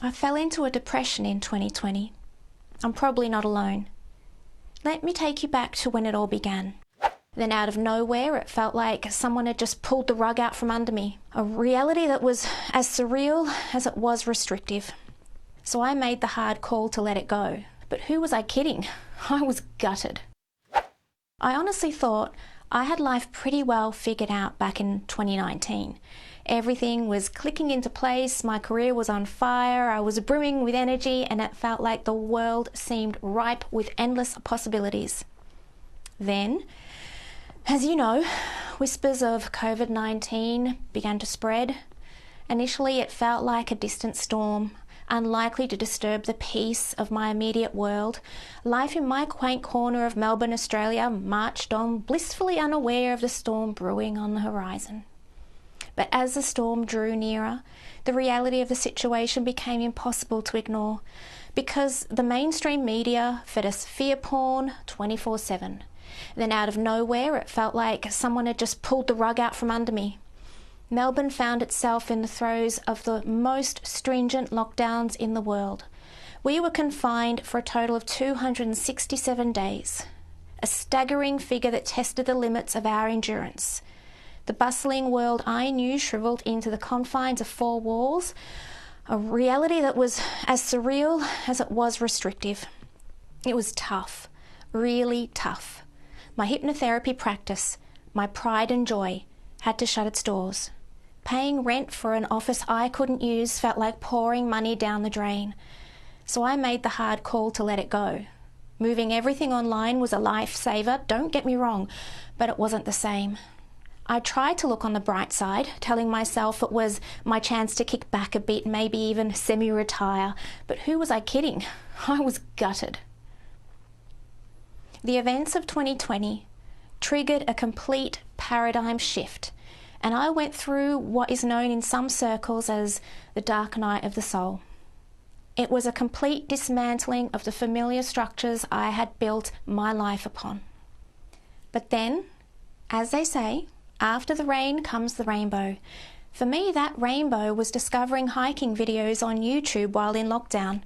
I fell into a depression in 2020. I'm probably not alone. Let me take you back to when it all began. Then out of nowhere, it felt like someone had just pulled the rug out from under me. A reality that was as surreal as it was restrictive. So I made the hard call to let it go. But who was I kidding? I was gutted. I honestly thought I had life pretty well figured out back in 2019. Everything was clicking into place, my career was on fire, I was brimming with energy, and it felt like the world seemed ripe with endless possibilities. Then, as you know, whispers of COVID-19 began to spread. Initially, it felt like a distant storm, unlikely to disturb the peace of my immediate world. Life in my quaint corner of Melbourne, Australia, marched on, blissfully unaware of the storm brewing on the horizon. But as the storm drew nearer, the reality of the situation became impossible to ignore, because the mainstream media fed us fear porn 24/7. Then out of nowhere, it felt like someone had just pulled the rug out from under me. Melbourne found itself in the throes of the most stringent lockdowns in the world. We were confined for a total of 267 days, a staggering figure that tested the limits of our endurance. The bustling world I knew shriveled into the confines of four walls, a reality that was as surreal as it was restrictive. It was tough, really tough. My hypnotherapy practice, my pride and joy, had to shut its doors. Paying rent for an office I couldn't use felt like pouring money down the drain. So I made the hard call to let it go. Moving everything online was a lifesaver, don't get me wrong, but it wasn't the same. I tried to look on the bright side, telling myself it was my chance to kick back a bit, maybe even semi-retire. But who was I kidding? I was gutted. The events of 2020 triggered a complete paradigm shift, and I went through what is known in some circles as the dark night of the soul. It was a complete dismantling of the familiar structures I had built my life upon. But then, as they say, after the rain comes the rainbow. For me, that rainbow was discovering hiking videos on YouTube while in lockdown.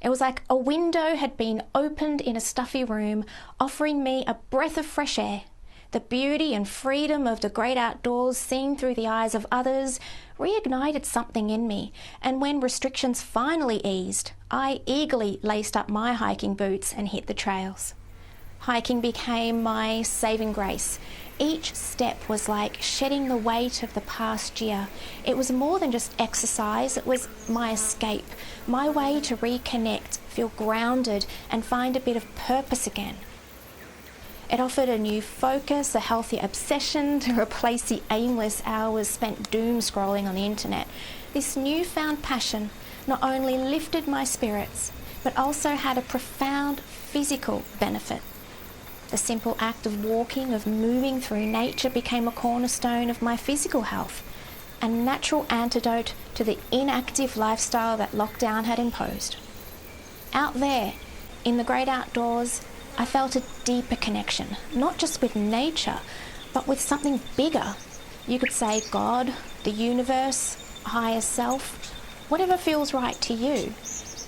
It was like a window had been opened in a stuffy room, offering me a breath of fresh air. The beauty and freedom of the great outdoors seen through the eyes of others reignited something in me, and when restrictions finally eased, I eagerly laced up my hiking boots and hit the trails. Hiking became my saving grace. Each step was like shedding the weight of the past year. It was more than just exercise, it was my escape, my way to reconnect, feel grounded, and find a bit of purpose again. It offered a new focus, a healthy obsession to replace the aimless hours spent doom scrolling on the internet. This newfound passion not only lifted my spirits, but also had a profound physical benefit. The simple act of walking, of moving through nature became a cornerstone of my physical health, a natural antidote to the inactive lifestyle that lockdown had imposed. Out there, in the great outdoors, I felt a deeper connection, not just with nature, but with something bigger. You could say God, the universe, higher self, whatever feels right to you.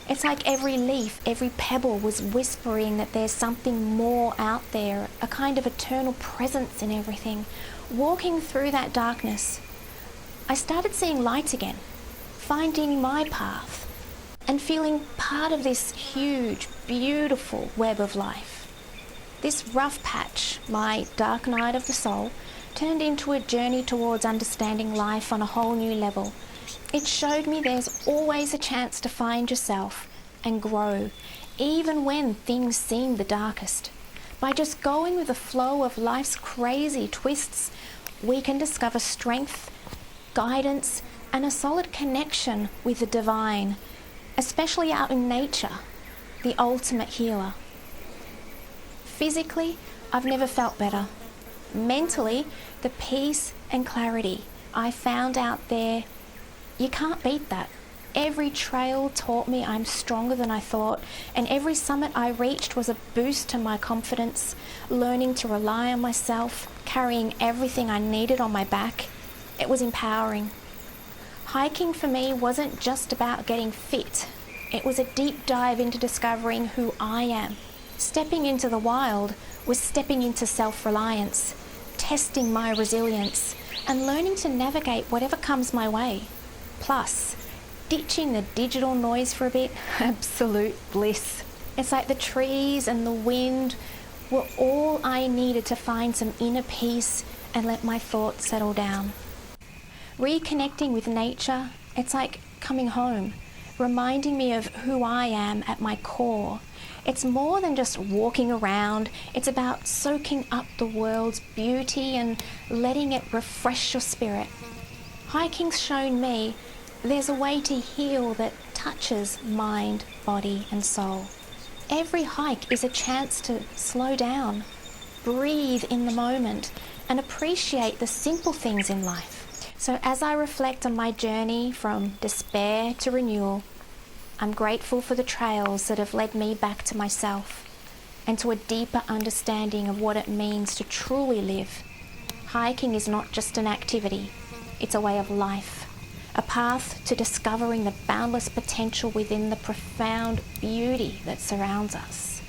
It's like every leaf, every pebble was whispering that there's something more out there, a kind of eternal presence in everything. Walking through that darkness, I started seeing light again, finding my path, and feeling part of this huge, beautiful web of life. This rough patch, my dark night of the soul, turned into a journey towards understanding life on a whole new level. It showed me there's always a chance to find yourself and grow, even when things seem the darkest. By just going with the flow of life's crazy twists, we can discover strength, guidance, and a solid connection with the divine, especially out in nature, the ultimate healer. Physically, I've never felt better. Mentally, the peace and clarity I found out there, you can't beat that. Every trail taught me I'm stronger than I thought, and every summit I reached was a boost to my confidence, learning to rely on myself, carrying everything I needed on my back. It was empowering. Hiking for me wasn't just about getting fit. It was a deep dive into discovering who I am. Stepping into the wild was stepping into self-reliance, testing my resilience, and learning to navigate whatever comes my way. Plus, ditching the digital noise for a bit, absolute bliss. It's like the trees and the wind were all I needed to find some inner peace and let my thoughts settle down. Reconnecting with nature, it's like coming home, reminding me of who I am at my core. It's more than just walking around, it's about soaking up the world's beauty and letting it refresh your spirit. Hiking's shown me there's a way to heal that touches mind, body and soul. Every hike is a chance to slow down, breathe in the moment and appreciate the simple things in life. So as I reflect on my journey from despair to renewal, I'm grateful for the trails that have led me back to myself and to a deeper understanding of what it means to truly live. Hiking is not just an activity, it's a way of life, a path to discovering the boundless potential within the profound beauty that surrounds us.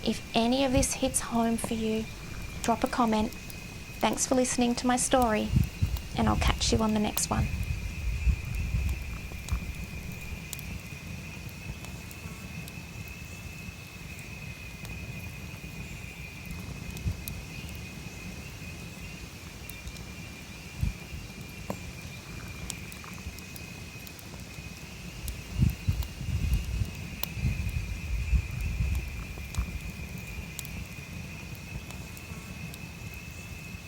If any of this hits home for you, drop a comment. Thanks for listening to my story, and I'll catch you on the next one.